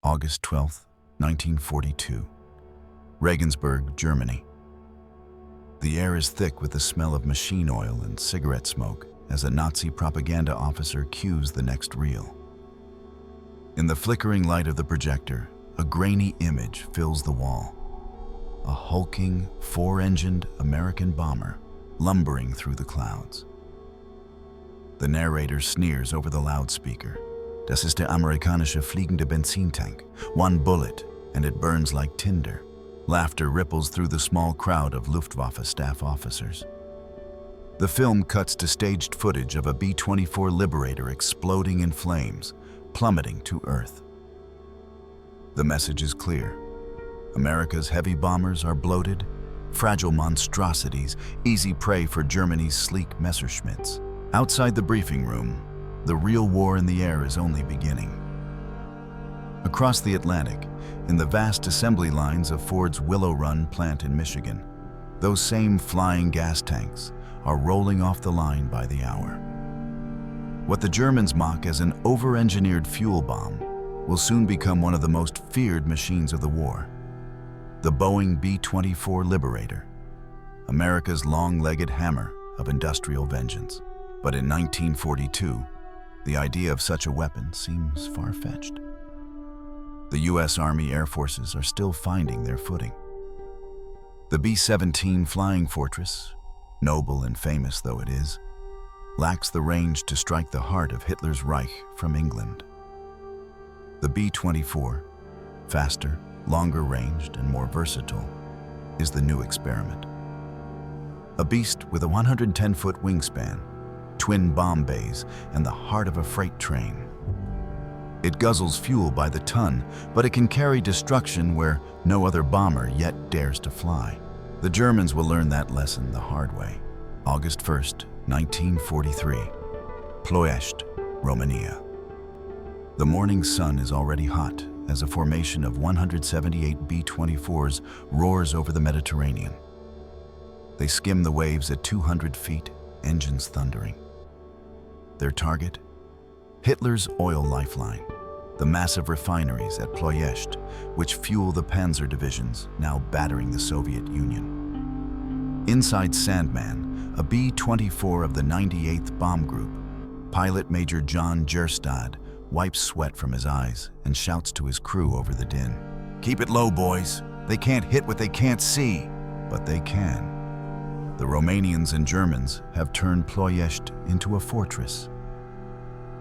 August 12, 1942. Regensburg, Germany. The air is thick with the smell of machine oil and cigarette smoke as a Nazi propaganda officer cues the next reel. In the flickering light of the projector, a grainy image fills the wall. A hulking, four-engined American bomber lumbering through the clouds. The narrator sneers over the loudspeaker. Das ist der amerikanische fliegende Benzintank. One bullet, and it burns like tinder. Laughter ripples through the small crowd of Luftwaffe staff officers. The film cuts to staged footage of a B-24 Liberator exploding in flames, plummeting to Earth. The message is clear. America's heavy bombers are bloated, fragile monstrosities, easy prey for Germany's sleek Messerschmitts. Outside the briefing room, the real war in the air is only beginning. Across the Atlantic, in the vast assembly lines of Ford's Willow Run plant in Michigan, those same flying gas tanks are rolling off the line by the hour. What the Germans mock as an over-engineered fuel bomb will soon become one of the most feared machines of the war. The Boeing B-24 Liberator, America's long-legged hammer of industrial vengeance. But in 1942, the idea of such a weapon seems far-fetched. The U.S. Army Air Forces are still finding their footing. The B-17 Flying Fortress, noble and famous though it is, lacks the range to strike the heart of Hitler's Reich from England. The B-24, faster, longer-ranged, and more versatile, is the new experiment. A beast with a 110-foot wingspan, twin bomb bays, and the heart of a freight train. It guzzles fuel by the ton, but it can carry destruction where no other bomber yet dares to fly. The Germans will learn that lesson the hard way. August 1st, 1943. Ploiești, Romania. The morning sun is already hot as a formation of 178 B-24s roars over the Mediterranean. They skim the waves at 200 feet, engines thundering. Their target? Hitler's oil lifeline, the massive refineries at Ploiești, which fuel the Panzer divisions now battering the Soviet Union. Inside Sandman, a B-24 of the 98th Bomb Group, pilot Major John Gerstad wipes sweat from his eyes and shouts to his crew over the din. "Keep it low, boys. They can't hit what they can't see." But they can. The Romanians and Germans have turned Ploiești into a fortress.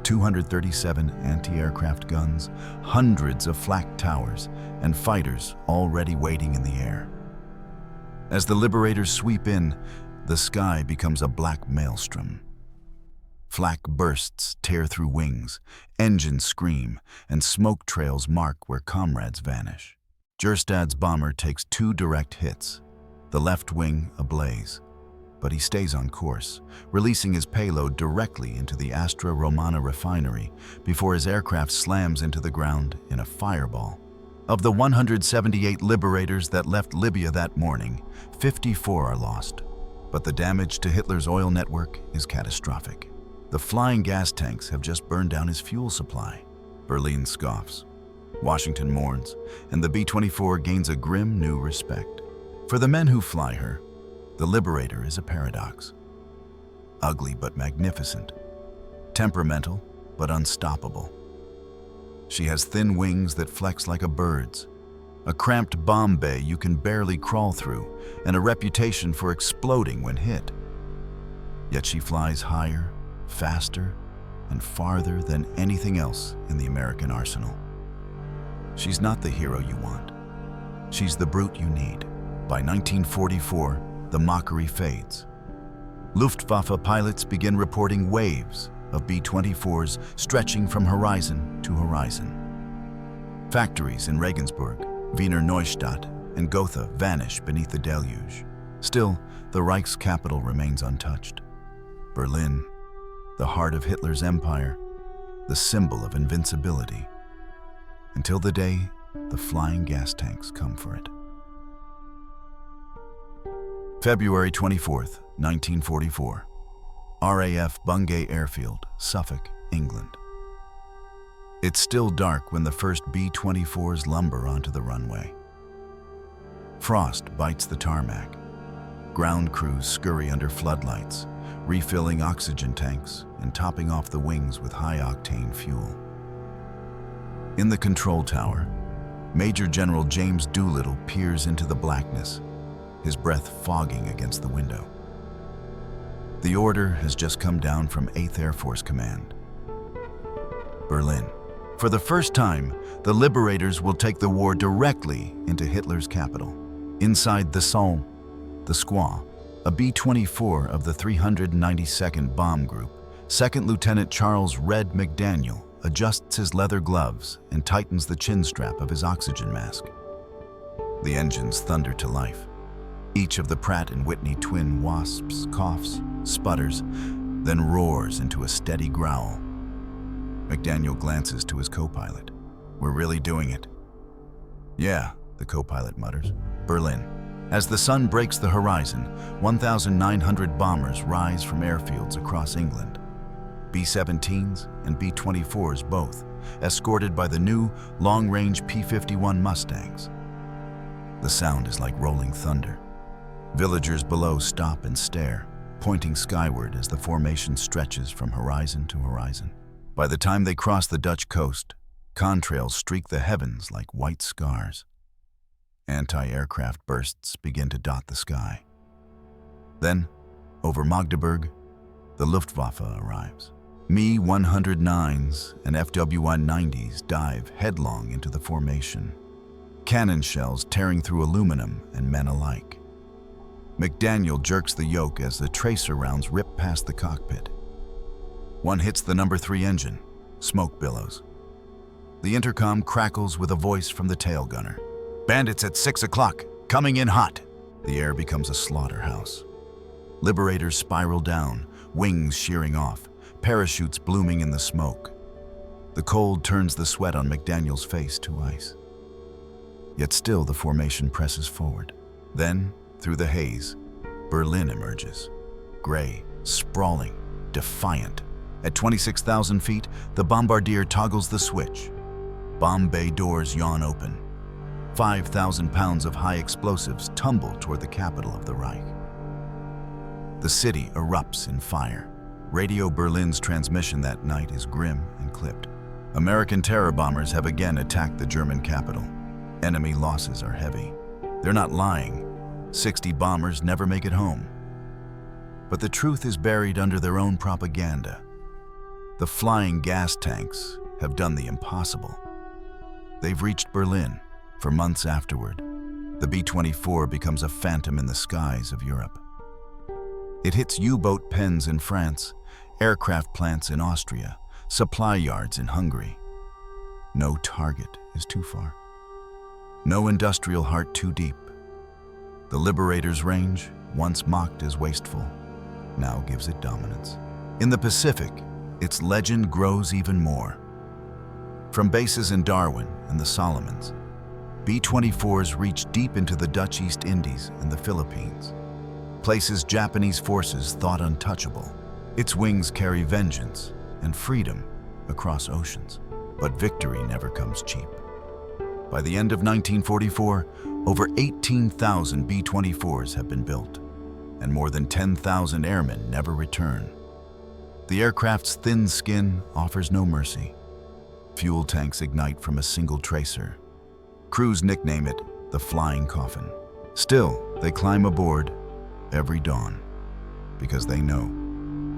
237 anti-aircraft guns, hundreds of flak towers, and fighters already waiting in the air. As the Liberators sweep in, the sky becomes a black maelstrom. Flak bursts tear through wings, engines scream, and smoke trails mark where comrades vanish. Gerstad's bomber takes 2 direct hits, the left wing ablaze. But he stays on course, releasing his payload directly into the Astra Romana refinery before his aircraft slams into the ground in a fireball. Of the 178 Liberators that left Libya that morning, 54 are lost. But the damage to Hitler's oil network is catastrophic. The flying gas tanks have just burned down his fuel supply. Berlin scoffs, Washington mourns, and the B-24 gains a grim new respect. For the men who fly her, the Liberator is a paradox. Ugly but magnificent. Temperamental but unstoppable. She has thin wings that flex like a bird's, a cramped bomb bay you can barely crawl through, and a reputation for exploding when hit. Yet she flies higher, faster, and farther than anything else in the American arsenal. She's not the hero you want. She's the brute you need. By 1944, the mockery fades. Luftwaffe pilots begin reporting waves of B-24s stretching from horizon to horizon. Factories in Regensburg, Wiener Neustadt, and Gotha vanish beneath the deluge. Still, the Reich's capital remains untouched. Berlin, the heart of Hitler's empire, the symbol of invincibility. Until the day the flying gas tanks come for it. February 24th, 1944. RAF Bungay Airfield, Suffolk, England. It's still dark when the first B-24s lumber onto the runway. Frost bites the tarmac. Ground crews scurry under floodlights, refilling oxygen tanks and topping off the wings with high-octane fuel. In the control tower, Major General James Doolittle peers into the blackness, his breath fogging against the window. The order has just come down from 8th Air Force Command. Berlin. For the first time, the Liberators will take the war directly into Hitler's capital. Inside the Somme, the squaw, a B-24 of the 392nd Bomb Group, 2nd Lieutenant Charles "Red" McDaniel adjusts his leather gloves and tightens the chin strap of his oxygen mask. The engines thunder to life. Each of the Pratt & Whitney twin Wasps coughs, sputters, then roars into a steady growl. McDaniel glances to his co-pilot. "We're really doing it." "Yeah," the co-pilot mutters. Berlin. As the sun breaks the horizon, 1,900 bombers rise from airfields across England. B-17s and B-24s both, escorted by the new long-range P-51 Mustangs. The sound is like rolling thunder. Villagers below stop and stare, pointing skyward as the formation stretches from horizon to horizon. By the time they cross the Dutch coast, contrails streak the heavens like white scars. Anti-aircraft bursts begin to dot the sky. Then, over Magdeburg, the Luftwaffe arrives. Me-109s and FW-190s dive headlong into the formation, cannon shells tearing through aluminum and men alike. McDaniel jerks the yoke as the tracer rounds rip past the cockpit. One hits the number 3 engine, smoke billows. The intercom crackles with a voice from the tail gunner. "Bandits at 6 o'clock, coming in hot." The air becomes a slaughterhouse. Liberators spiral down, wings shearing off, parachutes blooming in the smoke. The cold turns the sweat on McDaniel's face to ice. Yet still the formation presses forward. Then, through the haze, Berlin emerges. Gray, sprawling, defiant. At 26,000 feet, the bombardier toggles the switch. Bomb bay doors yawn open. 5,000 pounds of high explosives tumble toward the capital of the Reich. The city erupts in fire. Radio Berlin's transmission that night is grim and clipped. American terror bombers have again attacked the German capital. Enemy losses are heavy. They're not lying. 60 bombers never make it home. But the truth is buried under their own propaganda. The flying gas tanks have done the impossible. They've reached Berlin. For months afterward, the B-24 becomes a phantom in the skies of Europe. It hits U-boat pens in France, aircraft plants in Austria, supply yards in Hungary. No target is too far. No industrial heart too deep. The Liberator's range, once mocked as wasteful, now gives it dominance. In the Pacific, its legend grows even more. From bases in Darwin and the Solomons, B-24s reach deep into the Dutch East Indies and the Philippines, places Japanese forces thought untouchable. Its wings carry vengeance and freedom across oceans. But victory never comes cheap. By the end of 1944, over 18,000 B-24s have been built, and more than 10,000 airmen never return. The aircraft's thin skin offers no mercy. Fuel tanks ignite from a single tracer. Crews nickname it the Flying Coffin. Still, they climb aboard every dawn, because they know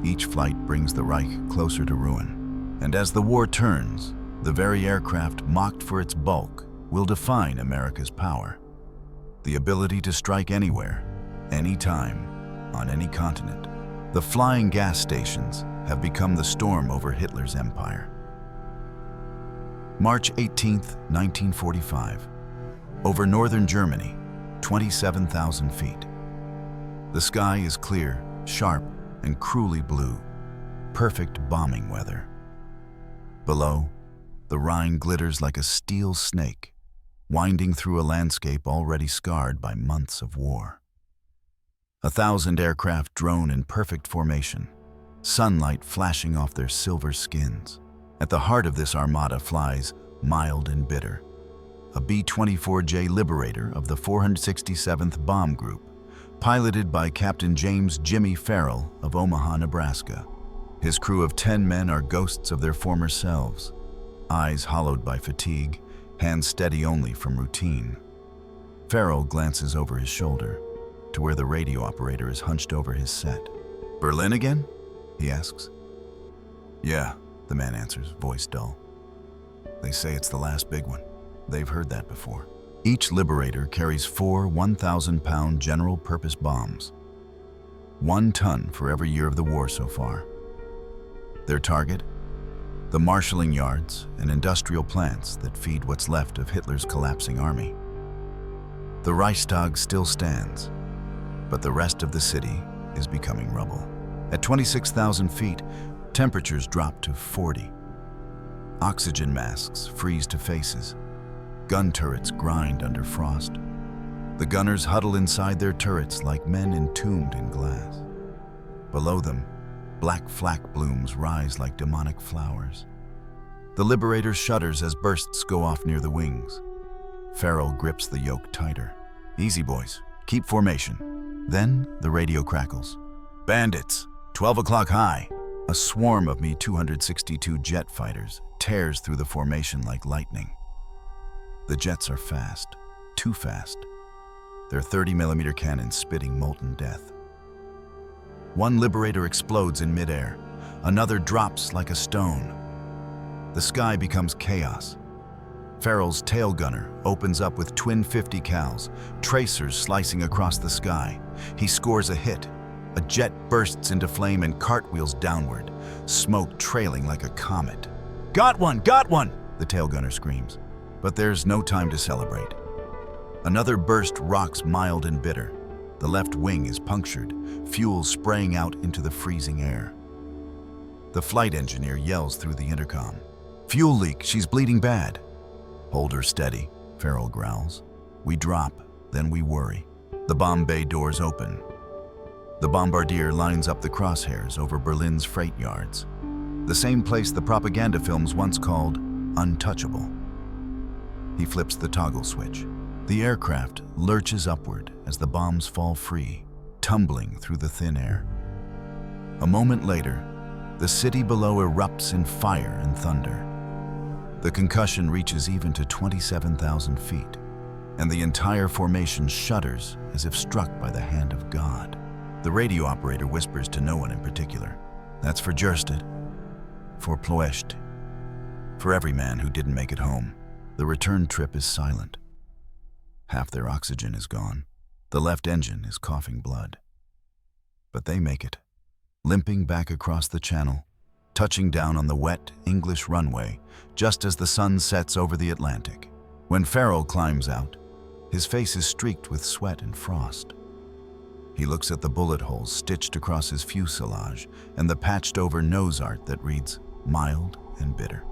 each flight brings the Reich closer to ruin. And as the war turns, the very aircraft mocked for its bulk will define America's power. The ability to strike anywhere, anytime, on any continent. The flying gas stations have become the storm over Hitler's empire. March 18, 1945. Over northern Germany, 27,000 feet. The sky is clear, sharp, and cruelly blue. Perfect bombing weather. Below, the Rhine glitters like a steel snake, winding through a landscape already scarred by months of war. 1,000 aircraft drone in perfect formation, sunlight flashing off their silver skins. At the heart of this armada flies Mild and Bitter, a B-24 Liberator of the 467th Bomb Group, piloted by Captain James "Jimmy" Farrell of Omaha, Nebraska. His crew of 10 men are ghosts of their former selves, eyes hollowed by fatigue, hands steady only from routine. Farrell glances over his shoulder to where the radio operator is hunched over his set. "Berlin again?" he asks. "Yeah," the man answers, voice dull. "They say it's the last big one." They've heard that before. Each Liberator carries 4 1,000-pound general-purpose bombs, 1 ton for every year of the war so far. Their target? The marshalling yards and industrial plants that feed what's left of Hitler's collapsing army. The Reichstag still stands, but the rest of the city is becoming rubble. At 26,000 feet, temperatures drop to 40. Oxygen masks freeze to faces. Gun turrets grind under frost. The gunners huddle inside their turrets like men entombed in glass. Below them, black flak blooms rise like demonic flowers. The Liberator shudders as bursts go off near the wings. Farrell grips the yoke tighter. "Easy, boys. Keep formation." Then the radio crackles. "Bandits, 12 o'clock high." A swarm of Me-262 jet fighters tears through the formation like lightning. The jets are fast, too fast, their 30mm cannons spitting molten death. One Liberator explodes in midair, another drops like a stone. The sky becomes chaos. Farrell's tail gunner opens up with twin 50 cals, tracers slicing across the sky. He scores a hit. A jet bursts into flame and cartwheels downward, smoke trailing like a comet. "Got one! Got one!" the tail gunner screams. But there's no time to celebrate. Another burst rocks Mild and Bitter. The left wing is punctured, fuel spraying out into the freezing air. The flight engineer yells through the intercom. "Fuel leak, she's bleeding bad." "Hold her steady," Farrell growls. "We drop, then we worry." The bomb bay doors open. The bombardier lines up the crosshairs over Berlin's freight yards, the same place the propaganda films once called untouchable. He flips the toggle switch. The aircraft lurches upward as the bombs fall free, tumbling through the thin air. A moment later, the city below erupts in fire and thunder. The concussion reaches even to 27,000 feet, and the entire formation shudders as if struck by the hand of God. The radio operator whispers to no one in particular. "That's for Jersted, for Ploiești, for every man who didn't make it home." The return trip is silent. Half their oxygen is gone. The left engine is coughing blood. But they make it, limping back across the channel, touching down on the wet English runway just as the sun sets over the Atlantic. When Farrell climbs out, his face is streaked with sweat and frost. He looks at the bullet holes stitched across his fuselage and the patched-over nose art that reads Mild and Bitter.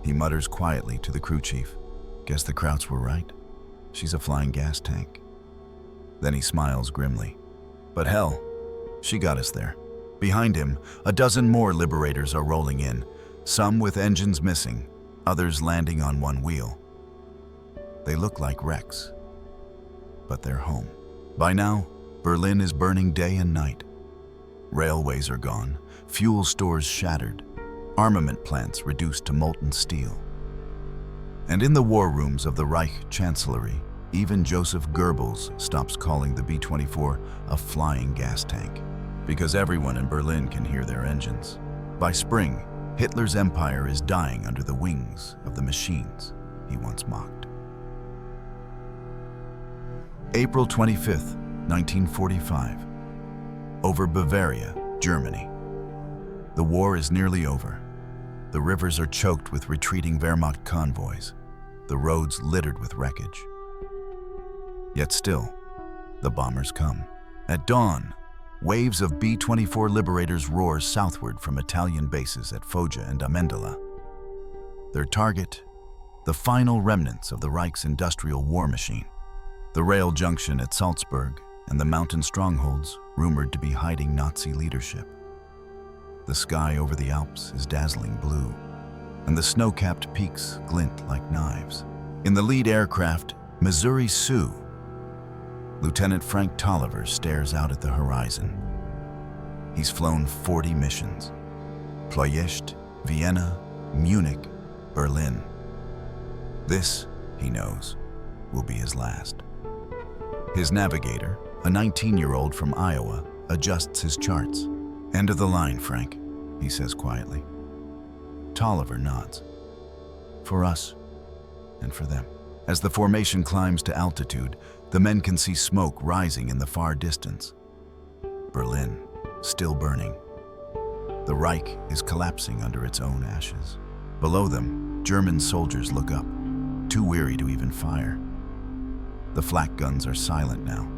He mutters quietly to the crew chief, "Guess the Krauts were right. She's a flying gas tank." Then he smiles grimly. "But hell, she got us there." Behind him, a dozen more Liberators are rolling in, some with engines missing, others landing on one wheel. They look like wrecks, but they're home. By now, Berlin is burning day and night. Railways are gone, fuel stores shattered, armament plants reduced to molten steel. And in the war rooms of the Reich Chancellery, even Joseph Goebbels stops calling the B-24 a flying gas tank, because everyone in Berlin can hear their engines. By spring, Hitler's empire is dying under the wings of the machines he once mocked. April 25th, 1945. Over Bavaria, Germany. The war is nearly over. The rivers are choked with retreating Wehrmacht convoys, the roads littered with wreckage. Yet still, the bombers come. At dawn, waves of B-24 Liberators roar southward from Italian bases at Foggia and Amendola. Their target, the final remnants of the Reich's industrial war machine. The rail junction at Salzburg and the mountain strongholds rumored to be hiding Nazi leadership. The sky over the Alps is dazzling blue. and the snow-capped peaks glint like knives. In the lead aircraft, Missouri Sioux, Lieutenant Frank Tolliver stares out at the horizon. He's flown 40 missions: Ploiești, Vienna, Munich, Berlin. This, he knows, will be his last. His navigator, a 19-year-old from Iowa, adjusts his charts. "End of the line, Frank," he says quietly. Tolliver nods. For us, and for them. As the formation climbs to altitude, the men can see smoke rising in the far distance. Berlin, still burning. The Reich is collapsing under its own ashes. Below them, German soldiers look up, too weary to even fire. The flak guns are silent now,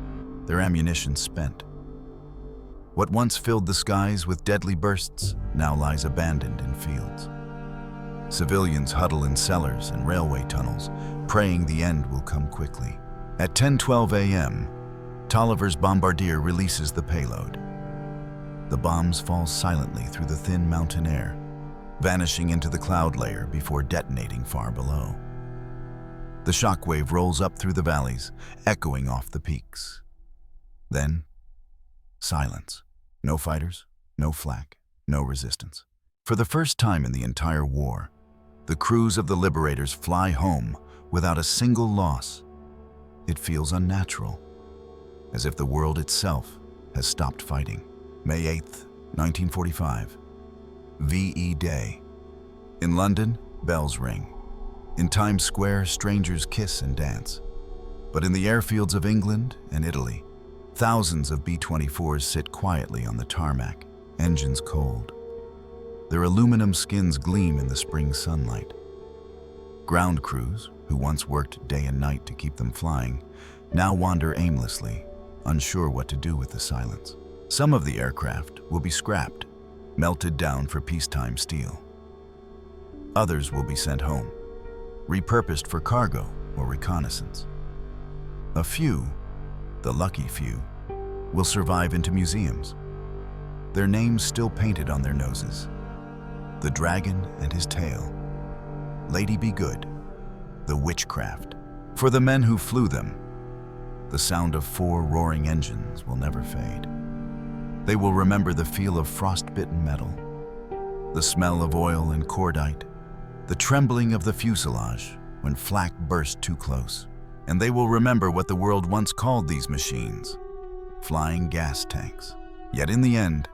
their ammunition spent. What once filled the skies with deadly bursts now lies abandoned in fields. Civilians huddle in cellars and railway tunnels, praying the end will come quickly. At 10:12 a.m., Tolliver's bombardier releases the payload. The bombs fall silently through the thin mountain air, vanishing into the cloud layer before detonating far below. The shockwave rolls up through the valleys, echoing off the peaks. Then, silence. No fighters, no flak, no resistance. For the first time in the entire war, the crews of the Liberators fly home without a single loss. It feels unnatural, as if the world itself has stopped fighting. May 8th, 1945. VE Day. In London, bells ring. In Times Square, strangers kiss and dance. But in the airfields of England and Italy, thousands of B-24s sit quietly on the tarmac, engines cold. Their aluminum skins gleam in the spring sunlight. Ground crews, who once worked day and night to keep them flying, now wander aimlessly, unsure what to do with the silence. Some of the aircraft will be scrapped, melted down for peacetime steel. Others will be sent home, repurposed for cargo or reconnaissance. A few, the lucky few, will survive into museums, their names still painted on their noses. The Dragon and his tail, Lady Be Good, the Witchcraft. For the men who flew them, the sound of 4 roaring engines will never fade. They will remember the feel of frost-bitten metal, the smell of oil and cordite, the trembling of the fuselage when flak burst too close. And they will remember what the world once called these machines, flying gas tanks. Yet in the end,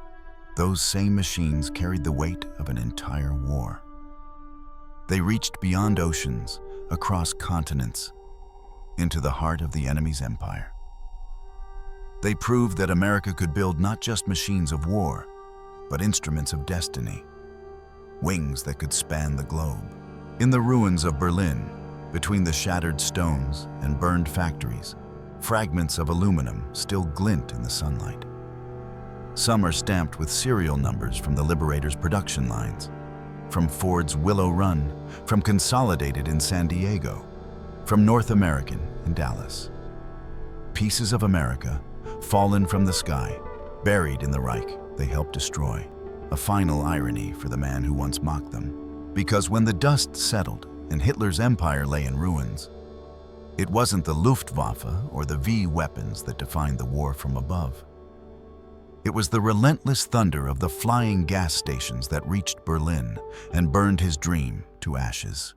those same machines carried the weight of an entire war. They reached beyond oceans, across continents, into the heart of the enemy's empire. They proved that America could build not just machines of war, but instruments of destiny, wings that could span the globe. In the ruins of Berlin, between the shattered stones and burned factories, fragments of aluminum still glint in the sunlight. Some are stamped with serial numbers from the Liberators' production lines, from Ford's Willow Run, from Consolidated in San Diego, from North American in Dallas. Pieces of America, fallen from the sky, buried in the Reich they helped destroy. A final irony for the man who once mocked them. Because when the dust settled and Hitler's empire lay in ruins, it wasn't the Luftwaffe or the V weapons that defined the war from above. It was the relentless thunder of the flying gas stations that reached Berlin and burned his dream to ashes.